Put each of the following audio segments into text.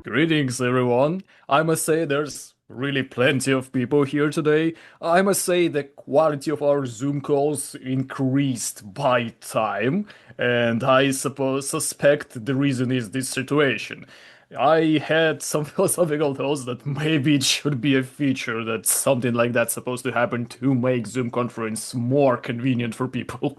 Greetings, everyone. I must say there's really plenty of people here today. I must say the quality of our Zoom calls increased by time, and I suppose suspect the reason is this situation. I had some philosophical thoughts that maybe it should be a feature that something like that's supposed to happen to make Zoom conference more convenient for people.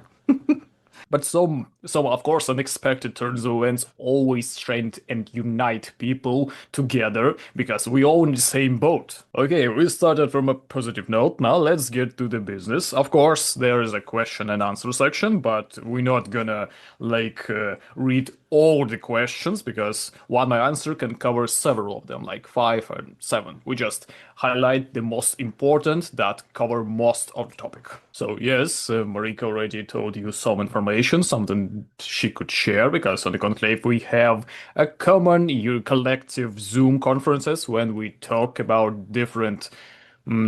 But some of course unexpected turns of events always strengthen and unite people together because we all in the same boat. Okay, we started from a positive note. Now let's get to the business. Of course, there is a question and answer section, but we're not gonna read all the questions because one answer can cover several of them, like five and seven. We just highlight the most important that cover most of the topic. So yes, Marika already told you some information, something she could share, because on the conclave we have a common collective Zoom conferences when we talk about different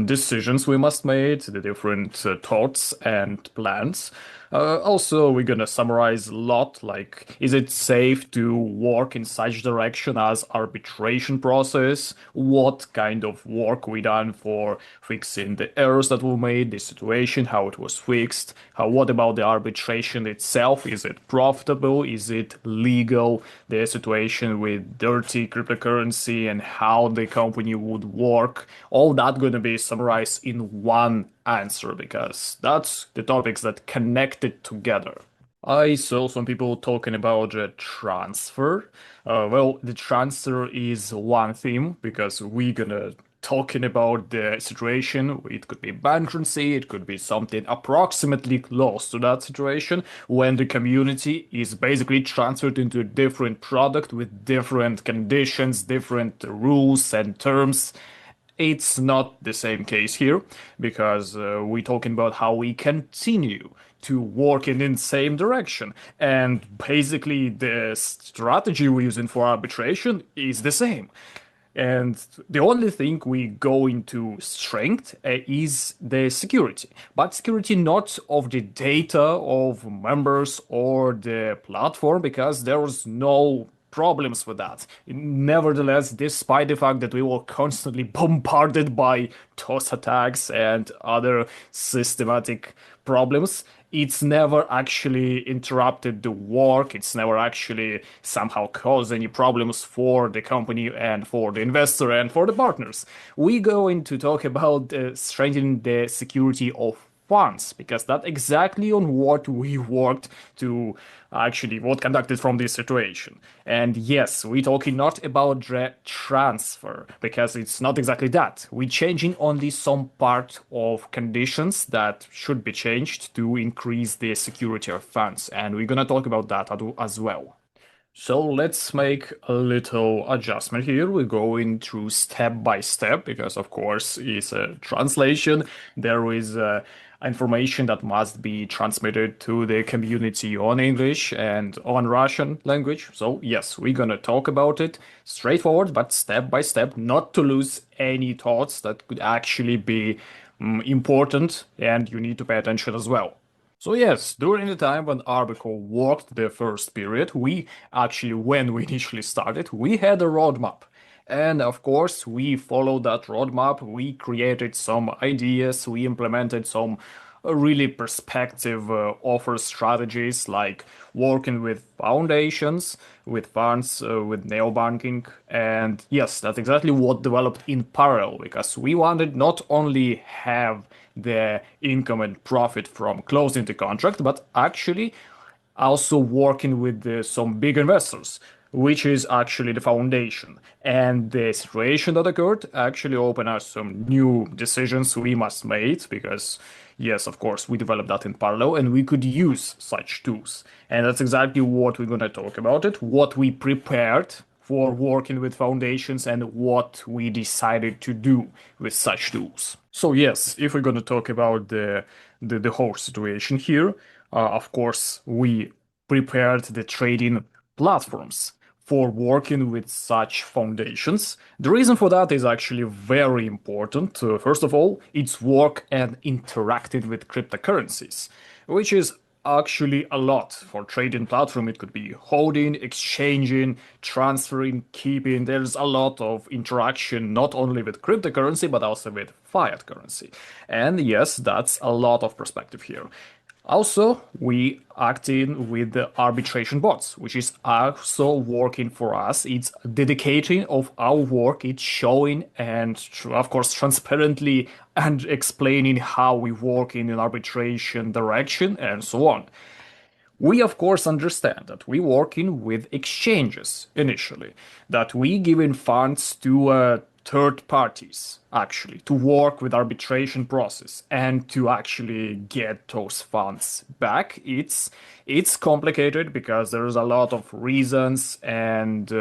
decisions we must make, the different thoughts and plans. Also, we're gonna summarize a lot, like, is it safe to work in such direction as arbitration process? What kind of work we done for fixing the errors that were made, the situation, how it was fixed? What about the arbitration itself? Is it profitable? Is it legal? The situation with dirty cryptocurrency and how the company would work. All that gonna be summarized in one answer because that's the topics that connect it together. I saw some people talking about the transfer. Well, the transfer is one theme because we're gonna talking about the situation. It could be bankruptcy, it could be something approximately close to that situation when the community is basically transferred into a different product with different conditions, different rules and terms. It's not the same case here because we're talking about how we continue to work in the same direction. And basically, the strategy we're using for arbitration is the same. And the only thing we go into strength is the security, but security not of the data of members or the platform, because there was no problems with that. Nevertheless, despite the fact that we were constantly bombarded by DOS attacks and other systematic problems, it's never actually interrupted the work. It's never actually somehow caused any problems for the company and for the investor and for the partners. We're going to talk about strengthening the security of funds because that's exactly on what we worked to actually what conducted from this situation. And yes, we're talking not about the transfer because it's not exactly that. We're changing only some part of conditions that should be changed to increase the security of funds, and we're gonna talk about that as well. So let's make a little adjustment here. We're going through step by step because, of course, it's a translation. There is information that must be transmitted to the community on English and on Russian language. So yes, we're gonna talk about it straightforward, but step by step, not to lose any thoughts that could actually be important, and you need to pay attention as well. So yes, during the time when Arbcore worked the first period, when we initially started, we had a roadmap. And of course, we followed that roadmap. We created some ideas. We implemented some really perspective offer strategies like working with foundations, with funds, with neobanking. And yes, that's exactly what developed in parallel because we wanted not only have the income and profit from closing the contract, but actually also working with some big investors, which is actually the foundation. And the situation that occurred actually opened us some new decisions we must make because, yes, of course, we developed that in parallel and we could use such tools. And that's exactly what we're going to talk about it, what we prepared for working with foundations and what we decided to do with such tools. So yes, if we're going to talk about the whole situation here, of course, we prepared the trading platforms for working with such foundations. The reason for that is actually very important. First of all, it's work and interacting with cryptocurrencies, which is actually a lot. For trading platform, it could be holding, exchanging, transferring, keeping. There's a lot of interaction, not only with cryptocurrency, but also with fiat currency. And yes, that's a lot of perspective here. Also, we acting with the arbitration bots, which is also working for us. It's dedicating of our work. It's showing and of course transparently and explaining how we work in an arbitration direction and so on. We of course understand that we working with exchanges initially, that we giving funds to third parties actually to work with arbitration process and to actually get those funds back. It's complicated because there's a lot of reasons and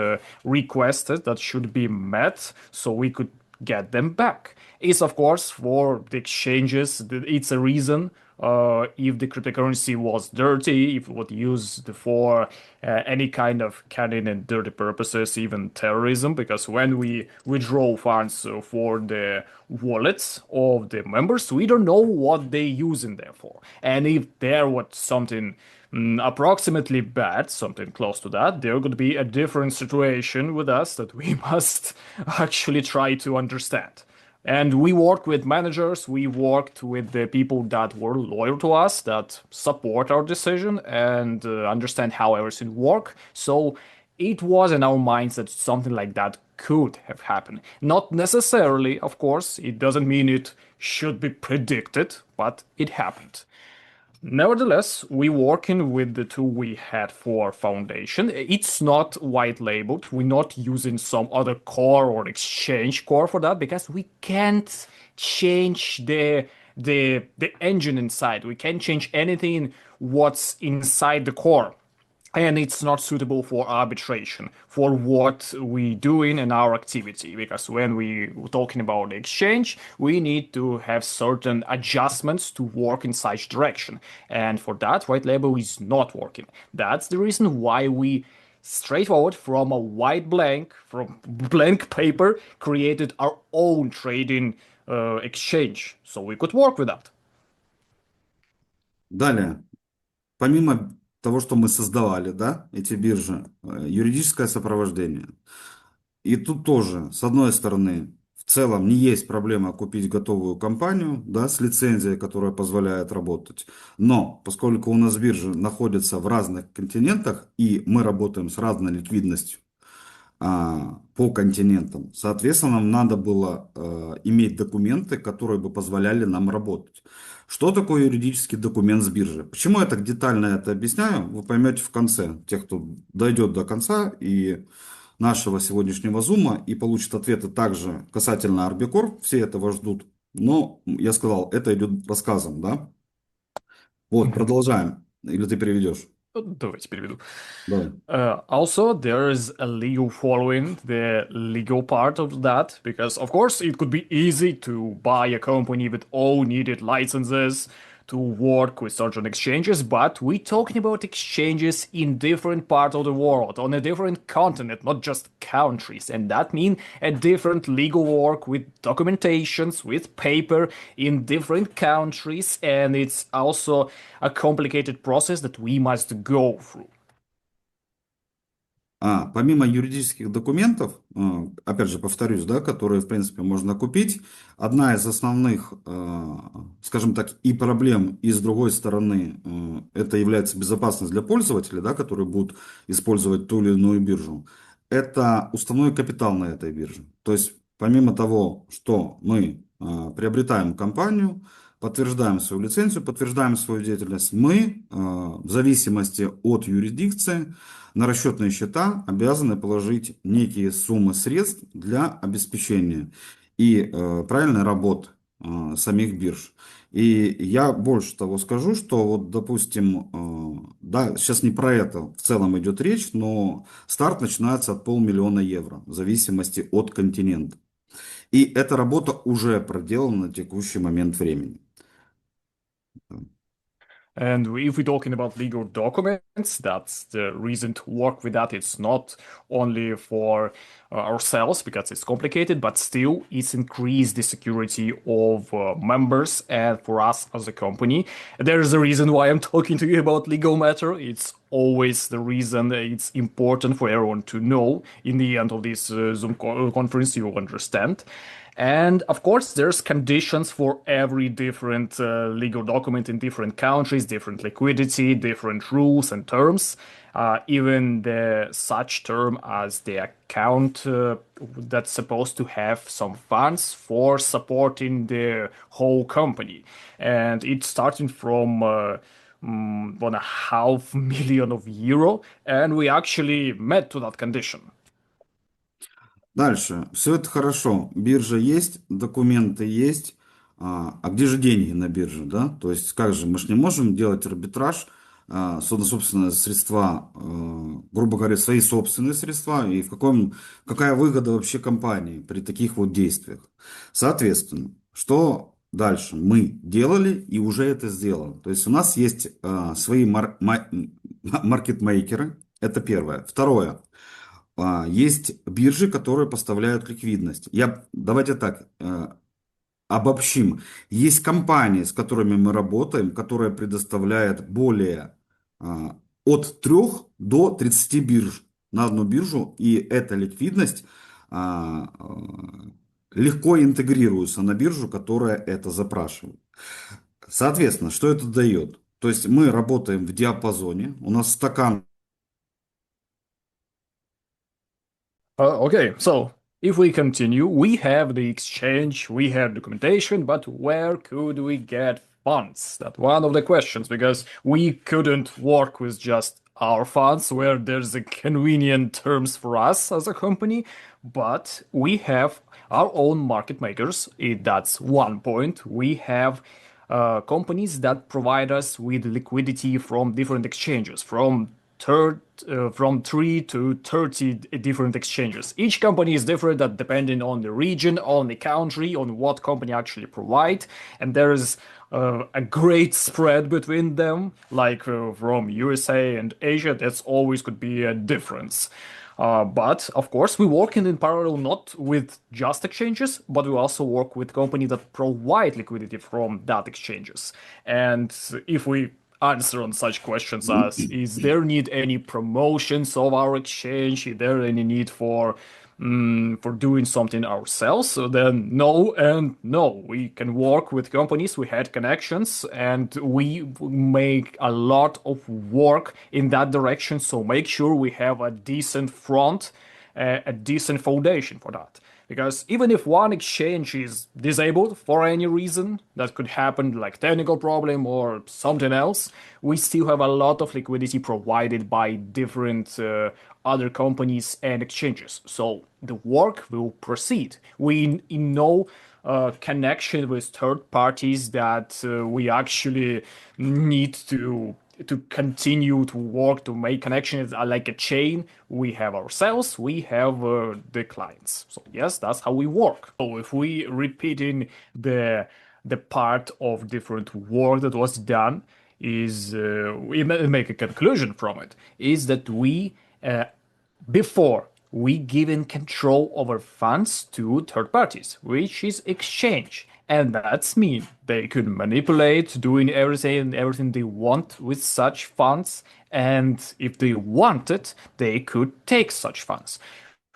requested that should be met so we could get them back. Is of course for the exchanges, it's a reason if the cryptocurrency was dirty, if it was used for any kind of cunning and dirty purposes, even terrorism, because when we withdraw funds for the wallets of the members, we don't know what they use in there for. And if there was something approximately bad, something close to that, there could be a different situation with us that we must actually try to understand. And we worked with managers, we worked with the people that were loyal to us, that support our decision and understand how everything works. So it was in our minds that something like that could have happened. Not necessarily, of course, it doesn't mean it should be predicted, but it happened. Nevertheless, we working with the tool we had for foundation. It's not white labeled. We're not using some other core or exchange core for that because we can't change the engine inside. We can't change anything what's inside the core, and it's not suitable for arbitration for what we doing in our activity, because when we talking about exchange we need to have certain adjustments to work in such direction, and for that white label is not working. That's the reason why we straightforward from a white blank, from blank paper, created our own trading exchange so we could work with that. Далее, помимо того, что мы создавали, да, эти биржи, юридическое сопровождение. И тут тоже, с одной стороны, в целом не есть проблема купить готовую компанию, да, с лицензией, которая позволяет работать. Но поскольку у нас биржи находятся в разных континентах, и мы работаем с разной ликвидностью, по континентам. Соответственно, нам надо было иметь документы, которые бы позволяли нам работать. Что такое юридический документ с биржи? Почему я так детально это объясняю? Вы поймете в конце, тех, кто дойдет до конца и нашего сегодняшнего зума и получит ответы также касательно Arbcore. Все этого ждут. Но я сказал, это идет рассказом, да? Вот, продолжаем. Или ты переведешь? Давайте переведу. Давай. Also, there is a legal following the legal part of that, because of course it could be easy to buy a company with all needed licenses to work with certain exchanges, but we're talking about exchanges in different parts of the world, on a different continent, not just countries, and that means a different legal work with documentations, with paper in different countries, and it's also a complicated process that we must go through. Помимо юридических документов, опять же повторюсь, да, которые, в принципе, можно купить, одна из основных, скажем так, и проблем, и с другой стороны, это является безопасность для пользователей, да, которые будут использовать ту или иную биржу, это уставной капитал на этой бирже. То есть, помимо того, что мы приобретаем компанию, подтверждаем свою лицензию, подтверждаем свою деятельность, мы, в зависимости от юрисдикции, на расчетные счета обязаны положить некие суммы средств для обеспечения и правильной работы самих бирж. И я больше того скажу, что вот, допустим, да, сейчас не про это в целом идет речь, но старт начинается от 500 000 евро, в зависимости от континента. И эта работа уже проделана на текущий момент времени. And if we're talking about legal documents, that's the reason to work with that. It's not only for ourselves because it's complicated, but still it's increased the security of members and for us as a company. There's a reason why I'm talking to you about legal matter. It's always the reason it's important for everyone to know. In the end of this Zoom conference, you will understand. And of course, there's conditions for every different legal document in different countries, different liquidity, different rules and terms. Even the such term as the account that's supposed to have some funds for supporting the whole company. And it's starting from 1.5 million of euro, and we actually met to that condition. Дальше. Все это хорошо. Биржа есть, документы есть. А где же деньги на бирже, да? То есть, как же, мы же не можем делать арбитраж, собственные средства, грубо говоря, свои собственные средства, и какая выгода вообще компании при таких вот действиях. Соответственно, что дальше? Мы делали и уже это сделано. То есть у нас есть свои маркетмейкеры, это первое. Второе. Есть биржи, которые поставляют ликвидность. Давайте так, обобщим. Есть компании, с которыми мы работаем, которые предоставляют от 3 до 30 бирж на одну биржу, и эта ликвидность легко интегрируется на биржу, которая это запрашивает. Соответственно, что это дает? То есть мы работаем в диапазоне, у нас стакан. Okay, so if we continue, we have the exchange, we have documentation, but where could we get funds? That's one of the questions, because we couldn't work with just our funds where there's a convenient terms for us as a company, but we have our own market makers. That's one point. We have companies that provide us with liquidity from different exchanges, from 3 to 30 different exchanges. Each company is different, that depending on the region, on the country, on what company actually provide, and there is a great spread between them. Like from USA and Asia, that's always could be a difference. But of course, we work in parallel not with just exchanges, but we also work with companies that provide liquidity from that exchanges. And if we answer on such questions as, is there need any promotions of our exchange? Is there any need for doing something ourselves? So then no and no. We can work with companies, we had connections, and we make a lot of work in that direction. So make sure we have a decent front, a decent foundation for that. Because even if one exchange is disabled for any reason, that could happen like technical problem or something else, we still have a lot of liquidity provided by different other companies and exchanges. So the work will proceed. We in no connection with third parties that we actually need to continue to work to make connections like a chain. We have ourselves, we have the clients. So yes, that's how we work. So if we repeating the part of different work that was done, is we make a conclusion from it, is that we before we given control over funds to third parties, which is exchange. And that's mean they could manipulate doing everything they want with such funds. And if they wanted, they could take such funds,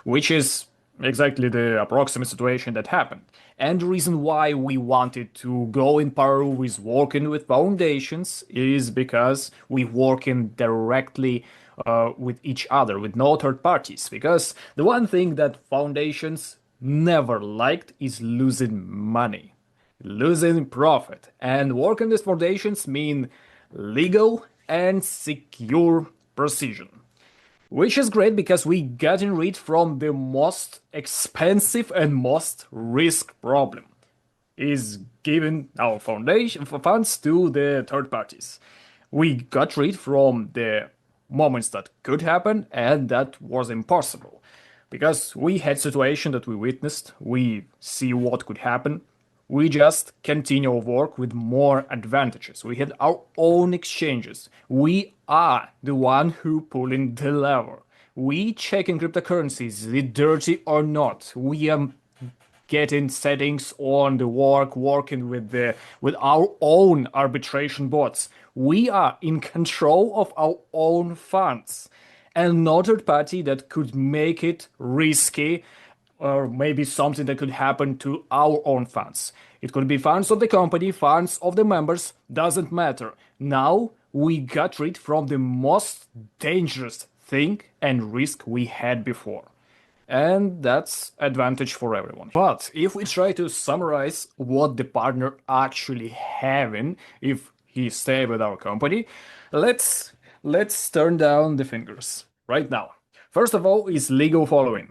which is exactly the approximate situation that happened. And the reason why we wanted to go in parallel with working with foundations is because we working directly with each other, with no third parties. Because the one thing that foundations never liked is losing money, losing profit. And working with foundations mean legal and secure precision, which is great because we getting rid from the most expensive and most risk problem, is giving our foundation funds to the third parties. We got rid from the moments that could happen and that was impossible, because we had situation that we witnessed, we see what could happen, We just continue our work with more advantages. We had our own exchanges. We are the one who pulling the lever. We checking cryptocurrencies, is it dirty or not. We are getting settings on the working with our own arbitration bots. We are in control of our own funds, and no third party that could make it risky or maybe something that could happen to our own funds. It could be funds of the company, funds of the members, doesn't matter. Now we got rid from the most dangerous thing and risk we had before. And that's advantage for everyone. But if we try to summarize what the partner actually having if he stay with our company, let's turn down the fingers right now. First of all is legal following.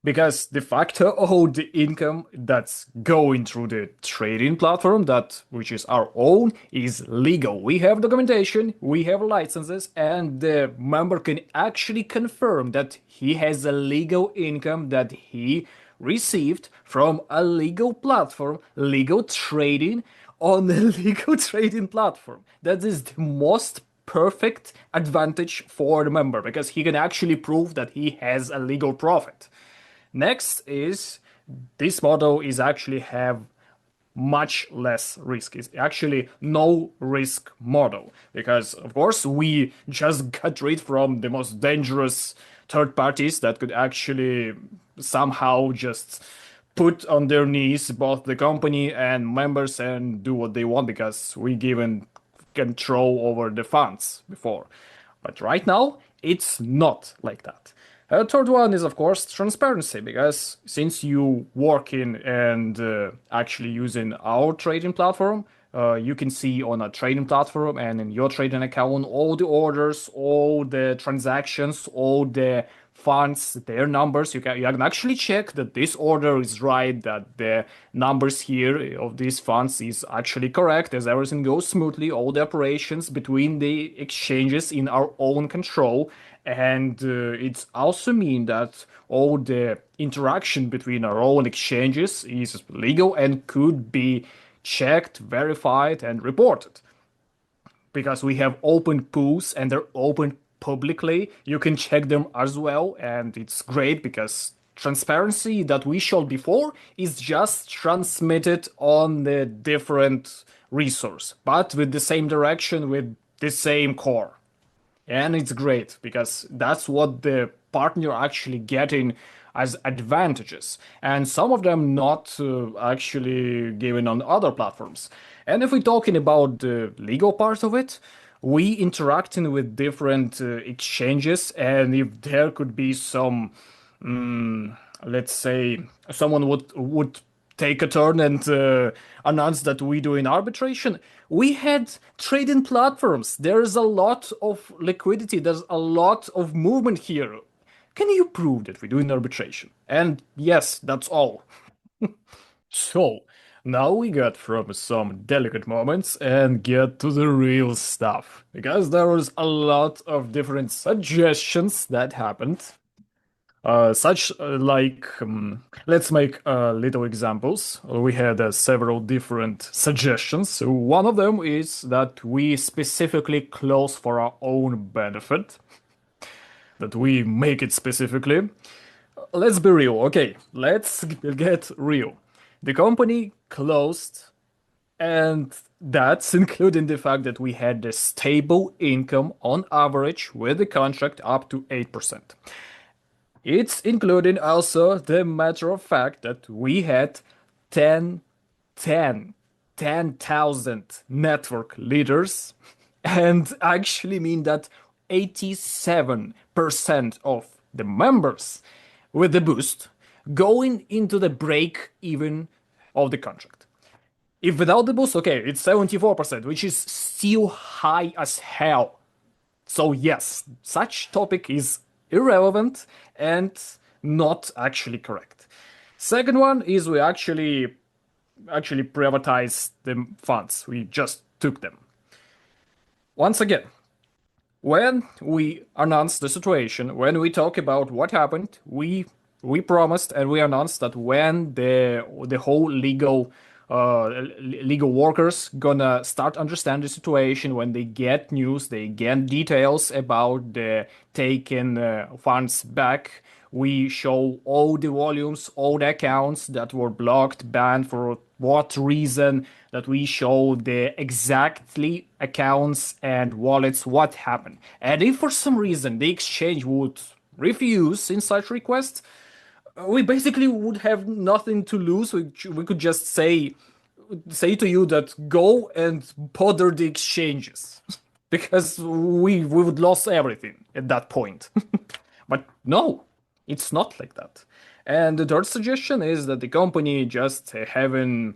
Because de facto all the income that's going through the trading platform, which is our own, is legal. We have documentation, we have licenses, and the member can actually confirm that he has a legal income that he received from a legal platform, legal trading on a legal trading platform. That is the most perfect advantage for the member, because he can actually prove that he has a legal profit. Next is this model is actually have much less risk. It's actually no risk model, because of course we just got rid from the most dangerous third parties that could actually somehow just put on their knees both the company and members and do what they want, because we given control over the funds before. But right now it's not like that. Third one is, of course, transparency, because since you working and actually using our trading platform, you can see on a trading platform and in your trading account all the orders, all the transactions, all the funds, their numbers. You can actually check that this order is right, that the numbers here of these funds is actually correct, as everything goes smoothly, all the operations between the exchanges in our own control. And it also means that all the interaction between our own exchanges is legal and could be checked, verified, and reported. Because we have open pools and they're open publicly, you can check them as well, and it's great because transparency that we showed before is just transmitted on the different resource, but with the same direction, with the same core. And it's great because that's what the partner actually getting as advantages, and some of them not actually given on other platforms. And if we're talking about the legal part of it, we interacting with different exchanges, and if there could be some, let's say, someone would take a turn and announce that we do in arbitration. We had trading platforms. There's a lot of liquidity. There's a lot of movement here. Can you prove that we do in arbitration? And yes, that's all. So now we got from some delicate moments and get to the real stuff, because there was a lot of different suggestions that happened. Let's make little examples. We had several different suggestions. So one of them is that we specifically close for our own benefit, that we make it specifically. Let's be real. Okay, let's get real. The company closed, and that's including the fact that we had a stable income on average with the contract up to 8%. It's including also the matter of fact that we had 10,000 network leaders, and actually mean that 87% of the members with the boost going into the break even of the contract. If without the boost, okay, it's 74%, which is still high as hell. So yes, such topic is irrelevant and not actually correct. Second one is we actually privatized the funds. We just took them. Once again, when we announce the situation, when we talk about what happened, we we promised and we announced that when the whole legal workers gonna start understand the situation, when they get news, they get details about the taken funds back, we show all the volumes, all the accounts that were blocked, banned, for what reason, that we show the exactly accounts and wallets, what happened. And if for some reason the exchange would refuse in such request, we basically would have nothing to lose. We could just say to you that go and bother the exchanges because we would lose everything at that point. But no, it's not like that. And the third suggestion is that the company just having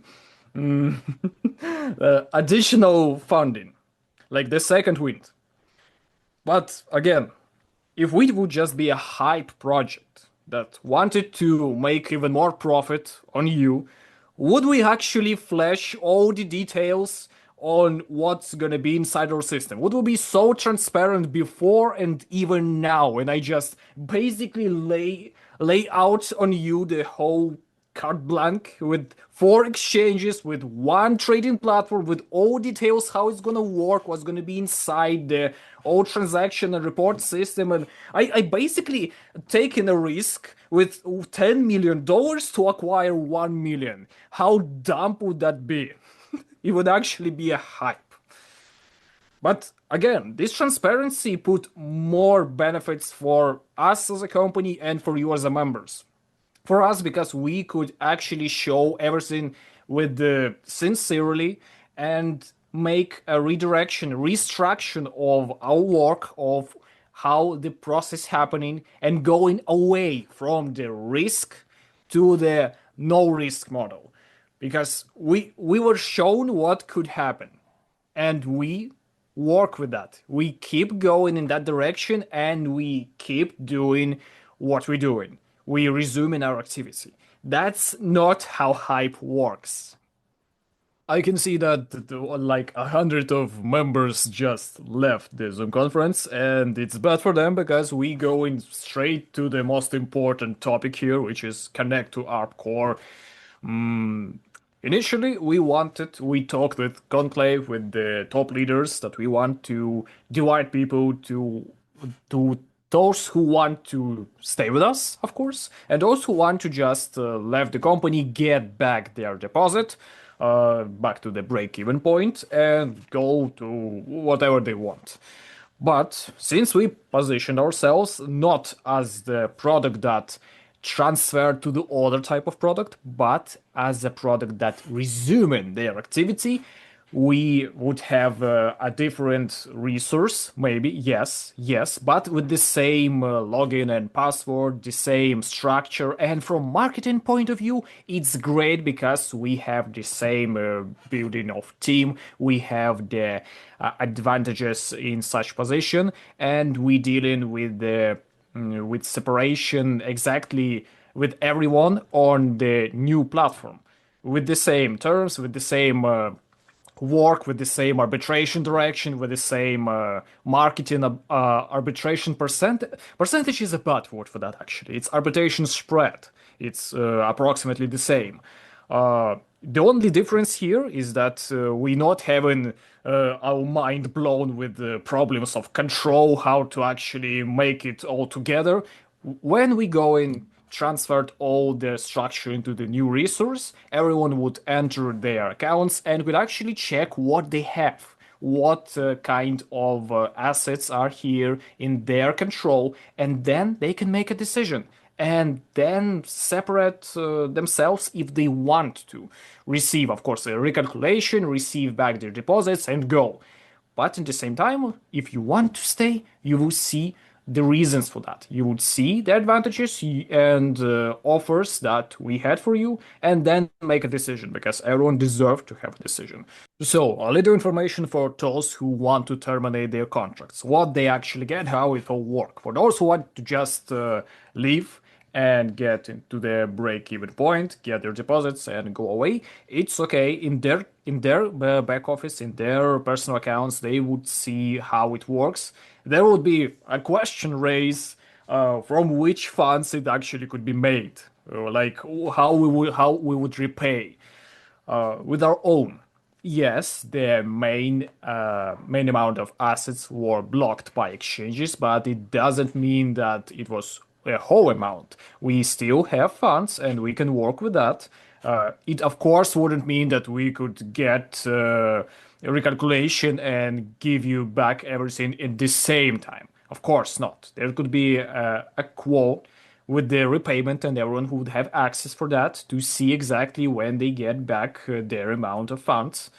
additional funding, like the second wind. But again, if we would just be a hype project that wanted to make even more profit on you, would we actually flash all the details on what's gonna be inside our system? Would we be so transparent before and even now? And I just basically lay out on you the whole carte blanche with 4 exchanges, with 1 trading platform, with all details how it's gonna work, what's gonna be inside the all transaction and report system. And I basically taken a risk with $10 million to acquire 1 million. How dumb would that be? It would actually be a hype. But again, this transparency put more benefits for us as a company and for you as a members. For us, because we could actually show everything with the sincerely and make a redirection, restructure of our work, of how the process happening, and going away from the risk to the no risk model. Because we were shown what could happen, and we work with that. We keep going in that direction, and we keep doing what we're doing. We resume in our activity. That's not how hype works. I can see that like 100 of members just left the Zoom conference, and it's bad for them because we going straight to the most important topic here, which is connect to Arbcore. Initially, we talked with Conclave, with the top leaders, that we want to divide people to those who want to stay with us, of course, and those who want to just leave the company, get back their deposit, back to the break-even point, and go to whatever they want. But since we positioned ourselves not as the product that transferred to the other type of product, but as a product that resuming their activity, we would have a different resource, maybe, yes, but with the same login and password, the same structure. And from marketing point of view, it's great because we have the same building of team, we have the advantages in such position, and we dealing with the with separation exactly with everyone on the new platform, with the same terms, with the same work, with the same arbitration direction, with the same marketing arbitration percentage is a bad word for that, actually. It's arbitration spread. It's approximately the same. The only difference here is that we not having our mind blown with the problems of control, how to actually make it all together. When we go in, transferred all the structure into the new resource, everyone would enter their accounts and would actually check what they have, what kind of assets are here in their control, and then they can make a decision and then separate themselves if they want to receive, of course, a recalculation, receive back their deposits and go. But at the same time, if you want to stay, you will see the reasons for that. You would see the advantages and offers that we had for you, and then make a decision, because everyone deserves to have a decision. So, a little information for those who want to terminate their contracts, what they actually get, how it will work. For those who want to just leave and get into the break-even point, get their deposits and go away, it's okay. In their back office, in their personal accounts, they would see how it works. There would be a question raised from which funds it actually could be made, like how we would repay with our own. Yes, the main amount of assets were blocked by exchanges, but it doesn't mean that it was a whole amount. We still have funds, and we can work with that. It of course wouldn't mean that we could get a recalculation and give you back everything in the same time. Of course not. There could be a quote with the repayment, and everyone who would have access for that to see exactly when they get back their amount of funds.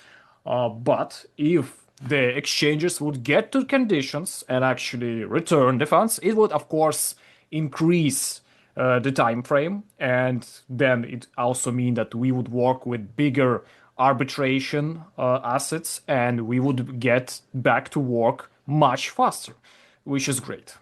But if the exchanges would get to conditions and actually return the funds, it would of course increase the time frame, and then it also mean that we would work with bigger arbitration assets, and we would get back to work much faster, which is great.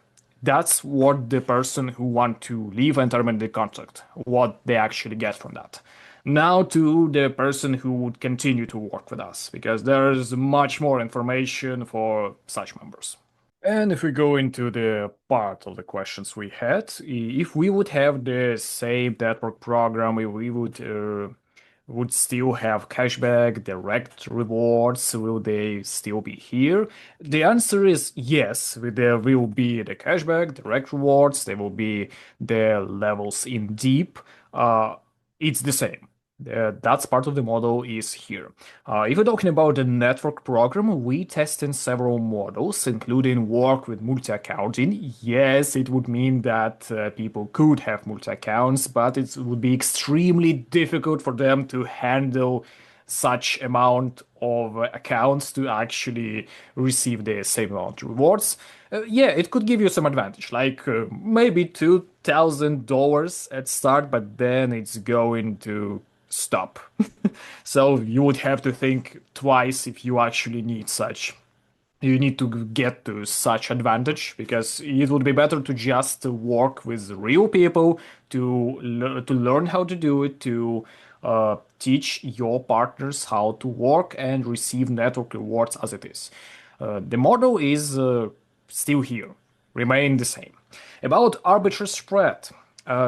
That's what the person who want to leave and terminate the contract, what they actually get from that. Now to the person who would continue to work with us, because there's much more information for such members. And if we go into the part of the questions we had, if we would have the same network program, we would still have cashback, direct rewards, will they still be here? The answer is yes, there will be the cashback, direct rewards, there will be the levels in deep. It's the same. That's part of the model is here. If we're talking about the network program, we tested several models, including work with multi-accounting. Yes, it would mean that people could have multi-accounts, but it would be extremely difficult for them to handle such amount of accounts to actually receive the same amount of rewards. Yeah, it could give you some advantage, like maybe $2,000 at start, but then it's going to stop. So you would have to think twice if you actually need such. You need to get to such advantage, because it would be better to just work with real people to learn how to do it, to teach your partners how to work and receive network rewards as it is. The model is still here, remain the same. About arbitrage spread,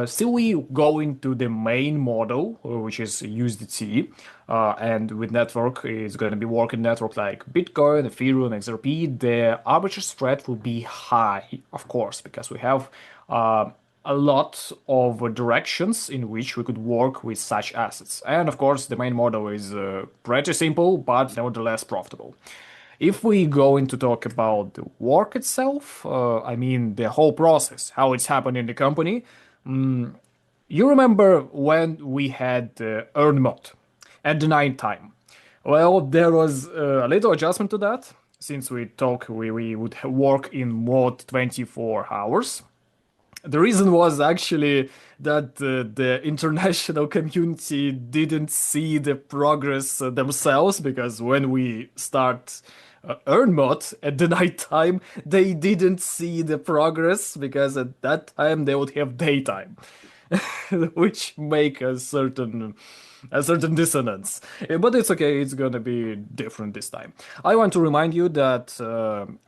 still we go into the main model, which is USDT, and with network, it's going to be working network like Bitcoin, Ethereum, XRP. The arbitrage spread will be high, of course, because we have a lot of directions in which we could work with such assets. And of course, the main model is pretty simple, but nevertheless profitable. If we go into talk about the work itself, I mean the whole process, how it's happened in the company. You remember when we had earn mode at the night time? Well, there was a little adjustment to that, since we would work in mode 24 hours. The reason was actually that the international community didn't see the progress themselves, because when we start earn mode at the night time, they didn't see the progress, because at that time they would have daytime, which make a certain dissonance. But it's okay, it's gonna be different this time. I want to remind you that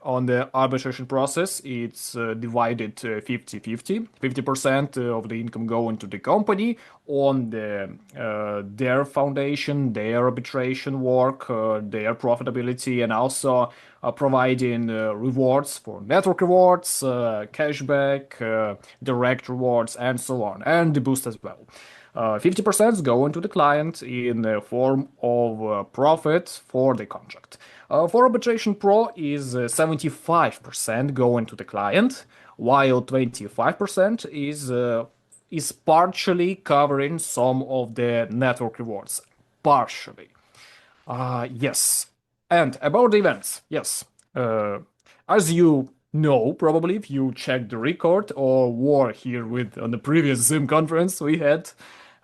on the arbitration process, it's divided 50-50. 50% of the income going to the company on their foundation, their arbitration work, their profitability, and also providing rewards for network rewards, cashback, direct rewards, and so on, and the boost as well. 50% go into the client in the form of profit for the contract. For Arbitration Pro is 75% going to the client, while 25% is partially covering some of the network rewards. Partially. Yes. And about the events, yes. As you know, probably if you checked the record or were here with on the previous Zoom conference we had,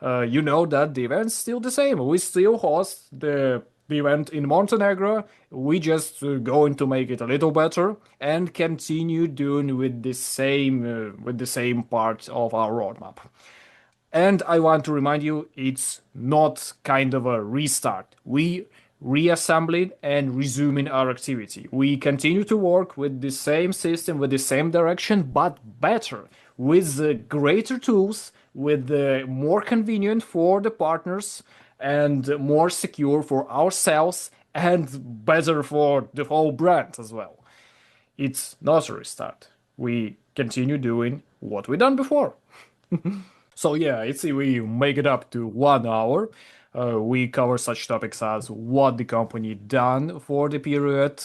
you know that the event's still the same. We still host the event in Montenegro. We just going to make it a little better and continue doing with the same part of our roadmap. And I want to remind you, it's not kind of a restart. We reassembling and resuming our activity. We continue to work with the same system, with the same direction, but better, with greater tools, with more convenient for the partners, and more secure for ourselves, and better for the whole brand as well. It's not a restart. We continue doing what we done before. So yeah, it's we make it up to 1 hour. We cover such topics as what the company done for the period,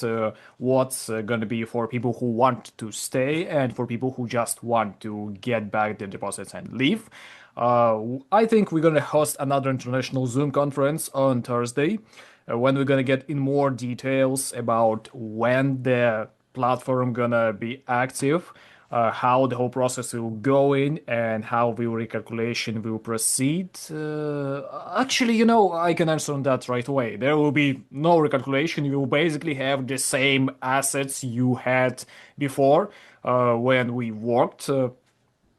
what's gonna be for people who want to stay, and for people who just want to get back their deposits and leave. I think we're gonna host another international Zoom conference on Thursday, when we're gonna get in more details about when the platform gonna be active, how the whole process will go in, and how the recalculation will proceed. Actually, I can answer on that right away. There will be no recalculation. You will basically have the same assets you had before when we worked.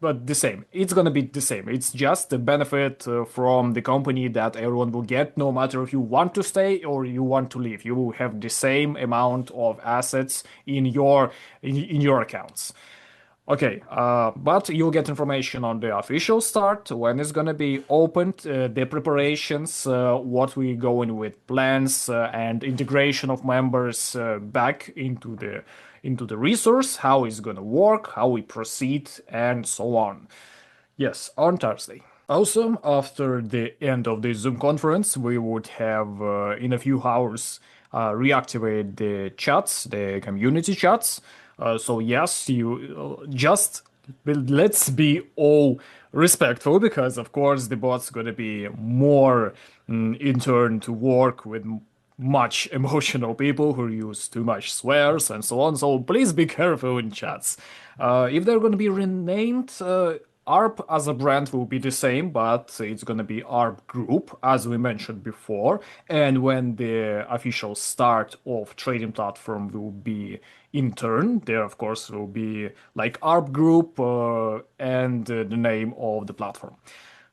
But the same. It's gonna be the same. It's just the benefit from the company that everyone will get, no matter if you want to stay or you want to leave. You will have the same amount of assets in your accounts. Okay, but you'll get information on the official start, when it's gonna be opened, the preparations, what we going with plans, and integration of members back into the resource, how it's gonna work, how we proceed, and so on. Yes, on Thursday. Also, after the end of the Zoom conference, we would have in a few hours reactivate the chats, the community chats. So yes, you just let's be all respectful, because of course the bot's gonna be more in turn to work with much emotional people who use too much swears and so on. So please be careful in chats. If they're gonna be renamed, ARP as a brand will be the same, but it's gonna be ARP Group, as we mentioned before. And when the official start of trading platform will be in turn, there of course will be like ARP Group and the name of the platform.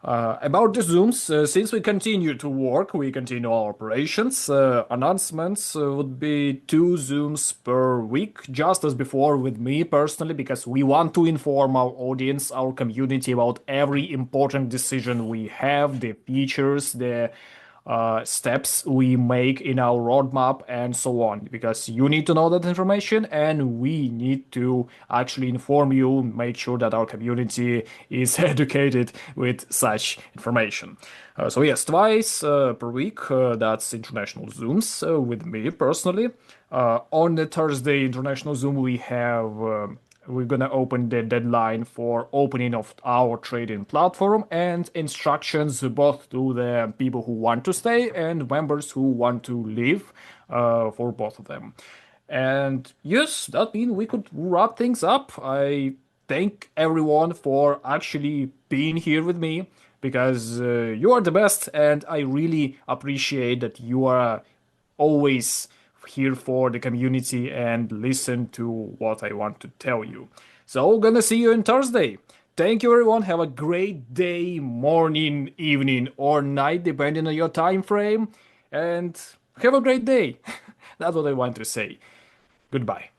About the Zooms, since we continue to work, we continue our operations, announcements would be 2 Zooms per week, just as before with me personally, because we want to inform our audience, our community, about every important decision we have, the features, the steps we make in our roadmap, and so on, because you need to know that information and we need to actually inform you, make sure that our community is educated with such information. So yes, twice per week, that's international Zooms with me personally. On the Thursday international Zoom, we're gonna open the deadline for opening of our trading platform, and instructions both to the people who want to stay and members who want to leave, for both of them. And yes, that means we could wrap things up. I thank everyone for actually being here with me, because you are the best, and I really appreciate that you are always here for the community and listen to what I want to tell you. So, gonna see you on Thursday. Thank you, everyone. Have a great day, morning, evening, or night, depending on your time frame. And have a great day. That's what I want to say. Goodbye.